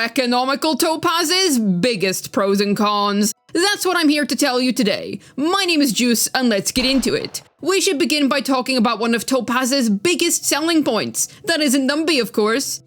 economical Topaz's biggest pros and cons. That's what I'm here to tell you today. My name is Juice, and let's get into it. We should begin by talking about one of Topaz's biggest selling points. That isn't Numby, of course.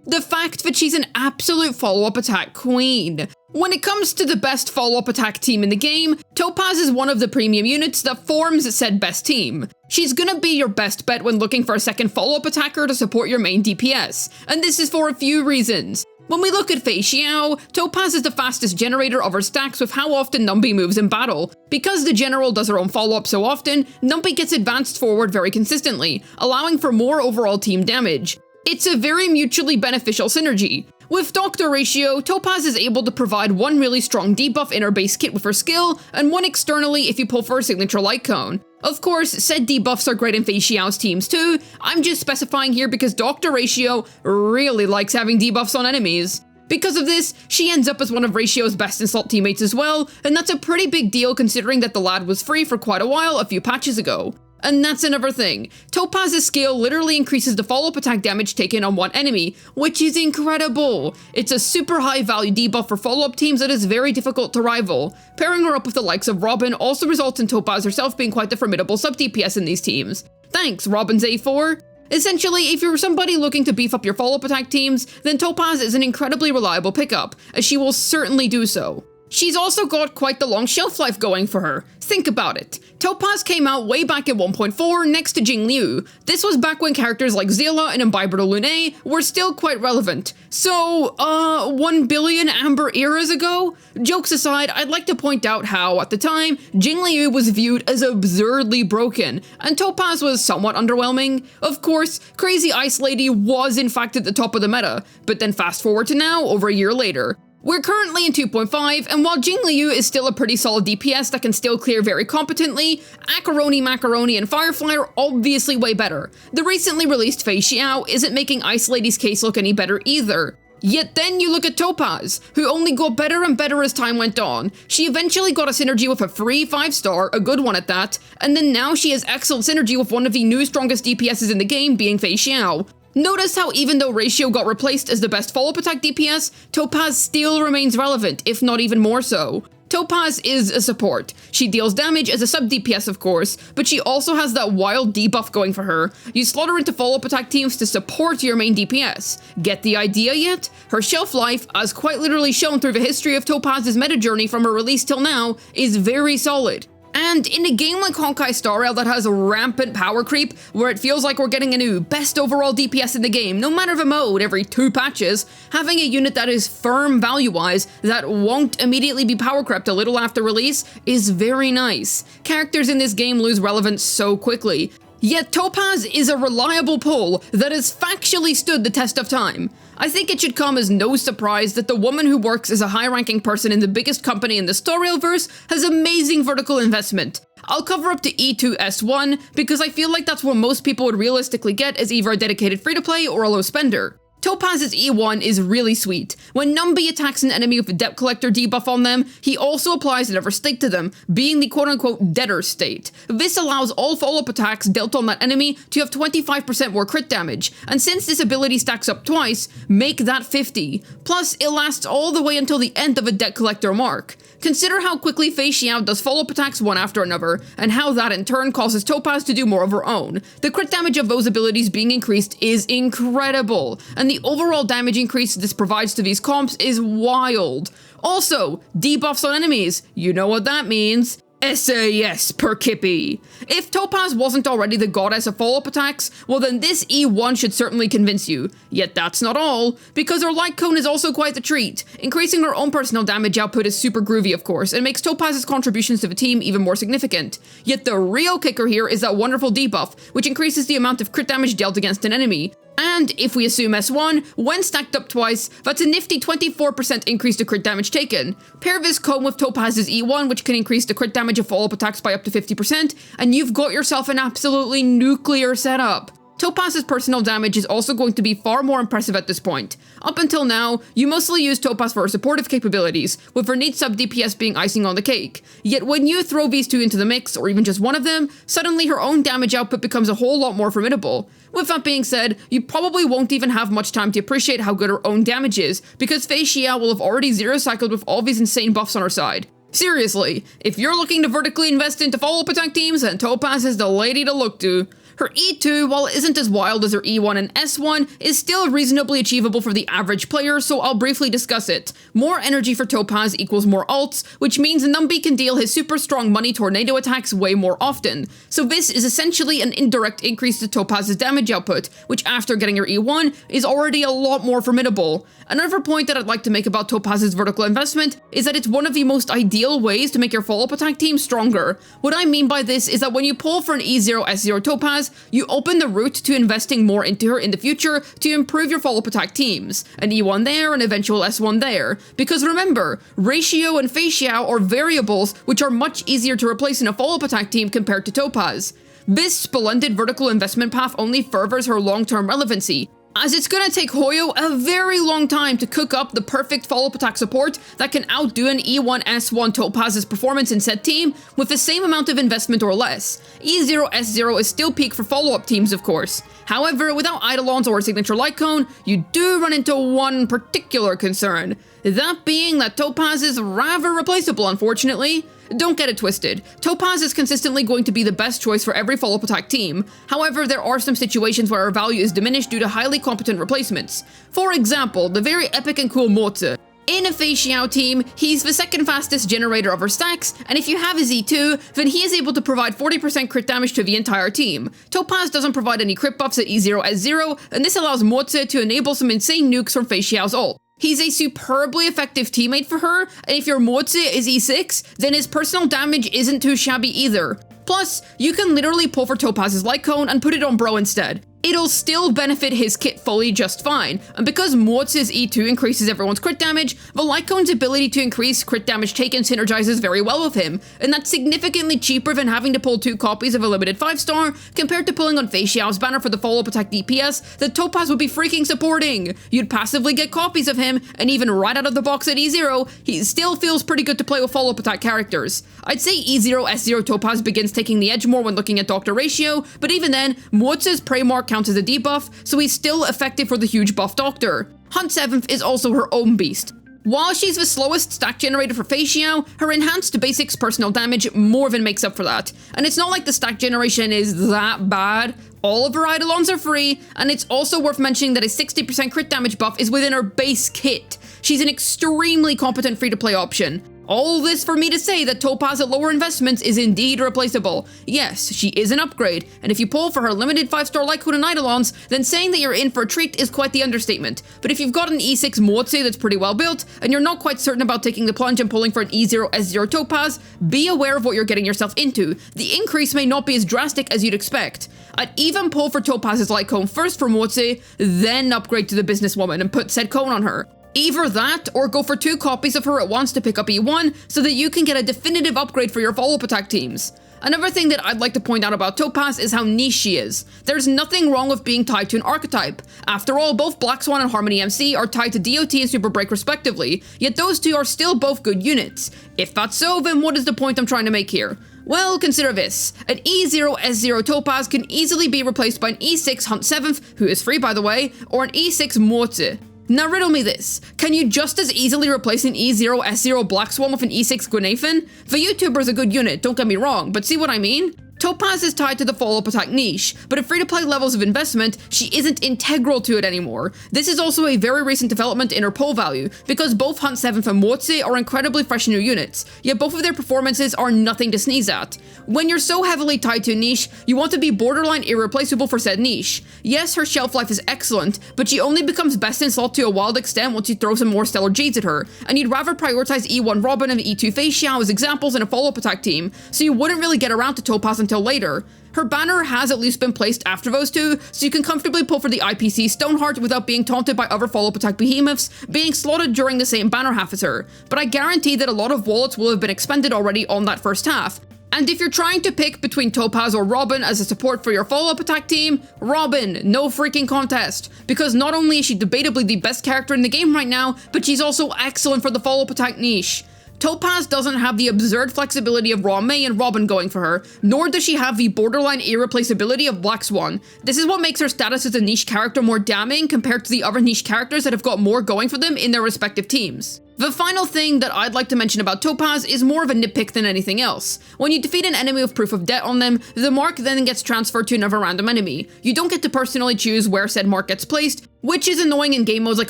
The fact that she's an absolute follow-up attack queen. When it comes to the best follow-up attack team in the game, Topaz is one of the premium units that forms said best team. She's gonna be your best bet when looking for a second follow-up attacker to support your main DPS, and this is for a few reasons. When we look at Feixiao, Topaz is the fastest generator of her stacks with how often Numby moves in battle. Because the general does her own follow-up so often, Numby gets advanced forward very consistently, allowing for more overall team damage. It's a very mutually beneficial synergy. With Doctor ratio, Topaz is able to provide one really strong debuff in her base kit with her skill, and one externally if you pull for a signature light cone. Of course, said debuffs are great in Feixiao's teams too. I'm just specifying here because Doctor ratio really likes having debuffs on enemies. Because of this, she ends up as one of Ratio's best in slot teammates as well, and that's a pretty big deal considering that the lad was free for quite a while a few patches ago. And that's another thing. Topaz's skill literally increases the follow-up attack damage taken on one enemy, which is incredible. It's a super high value debuff for follow-up teams that is very difficult to rival. Pairing her up with the likes of Robin also results in Topaz herself being quite the formidable sub-DPS in these teams. Thanks, Robin's A4. Essentially, if you're somebody looking to beef up your follow-up attack teams, then Topaz is an incredibly reliable pickup, as she will certainly do so. She's also got quite the long shelf life going for her. Think about it. Topaz came out way back at 1.4 next to Jingliu. This was back when characters like Zilla and Imbiber de Lune were still quite relevant. So, 1 billion Amber eras ago? Jokes aside, I'd like to point out how, at the time, Jingliu was viewed as absurdly broken, and Topaz was somewhat underwhelming. Of course, Crazy Ice Lady was in fact at the top of the meta, but then fast forward to now, over a year later. We're currently in 2.5, and while Jingliu is still a pretty solid DPS that can still clear very competently, Acaroni, Macaroni, and Firefly are obviously way better. The recently released Feixiao isn't making Ice Lady's case look any better either. Yet then you look at Topaz, who only got better and better as time went on. She eventually got a synergy with a free 5-star, a good one at that, and then now she has excellent synergy with one of the new strongest DPSs in the game, being Feixiao. Notice how even though Ratio got replaced as the best follow-up attack DPS, Topaz still remains relevant, if not even more so. Topaz is a support. She deals damage as a sub-DPS of course, but she also has that wild debuff going for her. You slot her into follow-up attack teams to support your main DPS. Get the idea yet? Her shelf life, as quite literally shown through the history of Topaz's meta journey from her release till now, is very solid. And in a game like Honkai Star Rail that has a rampant power creep, where it feels like we're getting a new best overall DPS in the game, no matter the mode, every 2 patches, having a unit that is firm value-wise, that won't immediately be power crept a little after release, is very nice. Characters in this game lose relevance so quickly. Yet Topaz is a reliable pull that has factually stood the test of time. I think it should come as no surprise that the woman who works as a high-ranking person in the biggest company in the Star Railverse has amazing vertical investment. I'll cover up to E2 S1 because I feel like that's what most people would realistically get as either a dedicated free-to-play or a low spender. Topaz's E1 is really sweet. When Numby attacks an enemy with a Debt Collector debuff on them, he also applies another state to them, being the quote-unquote debtor state. This allows all follow-up attacks dealt on that enemy to have 25% more crit damage, and since this ability stacks up twice, make that 50. Plus, it lasts all the way until the end of a Debt Collector mark. Consider how quickly Feixiao does follow-up attacks one after another, and how that in turn causes Topaz to do more of her own. The crit damage of those abilities being increased is incredible, and the overall damage increase this provides to these comps is wild. Also, debuffs on enemies, you know what that means. SAS per Kippy. If Topaz wasn't already the goddess of follow-up attacks, well then this E1 should certainly convince you. Yet that's not all, because her light cone is also quite the treat. Increasing her own personal damage output is super groovy of course, and makes Topaz's contributions to the team even more significant. Yet the real kicker here is that wonderful debuff, which increases the amount of crit damage dealt against an enemy. And if we assume S1, when stacked up twice, that's a nifty 24% increase to crit damage taken. Pair this comb with Topaz's E1, which can increase the crit damage of follow-up attacks by up to 50%, and you've got yourself an absolutely nuclear setup. Topaz's personal damage is also going to be far more impressive at this point. Up until now, you mostly use Topaz for her supportive capabilities, with her neat sub DPS being icing on the cake. Yet when you throw these two into the mix, or even just one of them, suddenly her own damage output becomes a whole lot more formidable. With that being said, you probably won't even have much time to appreciate how good her own damage is, because Feixiao will have already zero-cycled with all these insane buffs on her side. Seriously, if you're looking to vertically invest into follow-up attack teams, then Topaz is the lady to look to. Her E2, while it isn't as wild as her E1 and S1, is still reasonably achievable for the average player, so I'll briefly discuss it. More energy for Topaz equals more ults, which means Numby can deal his super strong money tornado attacks way more often. So this is essentially an indirect increase to Topaz's damage output, which after getting her E1 is already a lot more formidable. Another point that I'd like to make about Topaz's vertical investment is that it's one of the most ideal ways to make your follow-up attack team stronger. What I mean by this is that when you pull for an E0 S0 Topaz, you open the route to investing more into her in the future to improve your follow-up attack teams. An E1 there, an eventual S1 there. Because remember, Ratio and Feixiao are variables which are much easier to replace in a follow-up attack team compared to Topaz. This splendid vertical investment path only furthers her long-term relevancy, as it's gonna take Hoyo a very long time to cook up the perfect follow-up attack support that can outdo an E1 S1 Topaz's performance in said team with the same amount of investment or less. E0 S0 is still peak for follow-up teams, of course. However, without Eidolons or a signature light cone, you do run into one particular concern. That being that Topaz is rather replaceable, unfortunately. Don't get it twisted, Topaz is consistently going to be the best choice for every follow-up attack team. However, there are some situations where her value is diminished due to highly competent replacements. For example, the very epic and cool Mozi. In a Feixiao team, he's the second fastest generator of her stacks, and if you have his E2, then he is able to provide 40% crit damage to the entire team. Topaz doesn't provide any crit buffs at E0 S0, and this allows Mozi to enable some insane nukes from Feixiao's ult. He's a superbly effective teammate for her, and if your Mozi is E6, then his personal damage isn't too shabby either. Plus, you can literally pull for Topaz's light cone and put it on Bro instead. It'll still benefit his kit fully just fine, and because Mozi's E2 increases everyone's crit damage, the light cone's ability to increase crit damage taken synergizes very well with him, and that's significantly cheaper than having to pull 2 copies of a limited 5-star, compared to pulling on Feixiao's banner for the follow-up attack DPS that Topaz would be freaking supporting. You'd passively get copies of him, and even right out of the box at E0, he still feels pretty good to play with follow-up attack characters. I'd say E0 S0 Topaz begins taking the edge more when looking at Dr. Ratio, but even then, Mozi's Prey Mark counts as a debuff, so he's still effective for the huge buff Doctor. Hunt 7th is also her own beast. While she's the slowest stack generator for Feixiao, her enhanced basics personal damage more than makes up for that. And it's not like the stack generation is that bad. All of her Eidolons are free, and it's also worth mentioning that a 60% crit damage buff is within her base kit. She's an extremely competent free-to-play option. All this for me to say that Topaz at lower investments is indeed replaceable. Yes, she is an upgrade, and if you pull for her limited 5-star light cone and Eidolons, then saying that you're in for a treat is quite the understatement. But if you've got an E6 Mozi that's pretty well built, and you're not quite certain about taking the plunge and pulling for an E0 S0 Topaz, be aware of what you're getting yourself into. The increase may not be as drastic as you'd expect. I'd even pull for Topaz's light cone first for Mozi, then upgrade to the businesswoman and put said cone on her. Either that, or go for 2 copies of her at once to pick up E1, so that you can get a definitive upgrade for your follow-up attack teams. Another thing that I'd like to point out about Topaz is how niche she is. There's nothing wrong with being tied to an archetype. After all, both Black Swan and Harmony MC are tied to DOT and Super Break respectively, yet those two are still both good units. If that's so, then what is the point I'm trying to make here? Well, consider this. An E0 S0 Topaz can easily be replaced by an E6 Hunt 7th, who is free by the way, or an E6 Mozi. Now riddle me this, can you just as easily replace an E0 S0 Black Swan with an E6 Gwenathan? The YouTuber is a good unit, don't get me wrong, but see what I mean? Topaz is tied to the follow-up attack niche, but at free-to-play levels of investment, she isn't integral to it anymore. This is also a very recent development in her pull value, because both Hunt 7th and Mozi are incredibly fresh new units, yet both of their performances are nothing to sneeze at. When you're so heavily tied to a niche, you want to be borderline irreplaceable for said niche. Yes, her shelf life is excellent, but she only becomes best in slot to a wild extent once you throw some more stellar Jades at her, and you'd rather prioritize E1 Robin and E2 Feixiao as examples in a follow-up attack team, so you wouldn't really get around to Topaz until later. Her banner has at least been placed after those two, so you can comfortably pull for the IPC Stoneheart without being taunted by other follow-up attack behemoths being slotted during the same banner half as her, but I guarantee that a lot of wallets will have been expended already on that first half. And if you're trying to pick between Topaz or Robin as a support for your follow-up attack team, Robin, no freaking contest. Because not only is she debatably the best character in the game right now, but she's also excellent for the follow-up attack niche. Topaz doesn't have the absurd flexibility of Raw Mei and Robin going for her, nor does she have the borderline irreplaceability of Black Swan. This is what makes her status as a niche character more damning compared to the other niche characters that have got more going for them in their respective teams. The final thing that I'd like to mention about Topaz is more of a nitpick than anything else. When you defeat an enemy with proof of debt on them, the mark then gets transferred to another random enemy. You don't get to personally choose where said mark gets placed, which is annoying in game modes like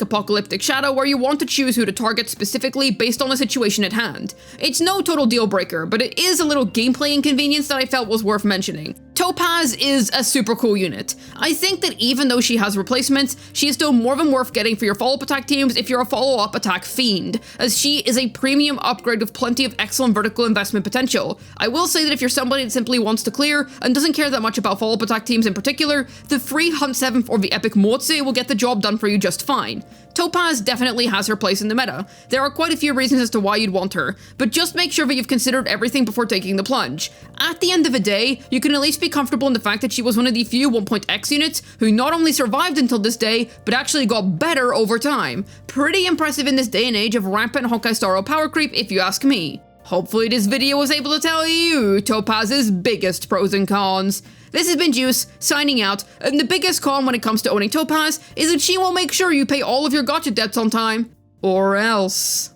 Apocalyptic Shadow where you want to choose who to target specifically based on the situation at hand. It's no total deal breaker, but it is a little gameplay inconvenience that I felt was worth mentioning. Topaz is a super cool unit. I think that even though she has replacements, she is still more than worth getting for your follow-up attack teams if you're a follow-up attack fiend, as she is a premium upgrade with plenty of excellent vertical investment potential. I will say that if you're somebody that simply wants to clear and doesn't care that much about follow-up attack teams in particular, the free Hunt 7th or the Epic Motsu will get the job done for you just fine. Topaz definitely has her place in the meta. There are quite a few reasons as to why you'd want her, but just make sure that you've considered everything before taking the plunge. At the end of the day, you can at least be comfortable in the fact that she was one of the few 1.x units who not only survived until this day, but actually got better over time. Pretty impressive in this day and age of rampant Honkai Star Rail power creep if you ask me. Hopefully this video was able to tell you Topaz's biggest pros and cons. This has been Juice, signing out, and the biggest con when it comes to owning Topaz is that she will make sure you pay all of your gacha debts on time. Or else.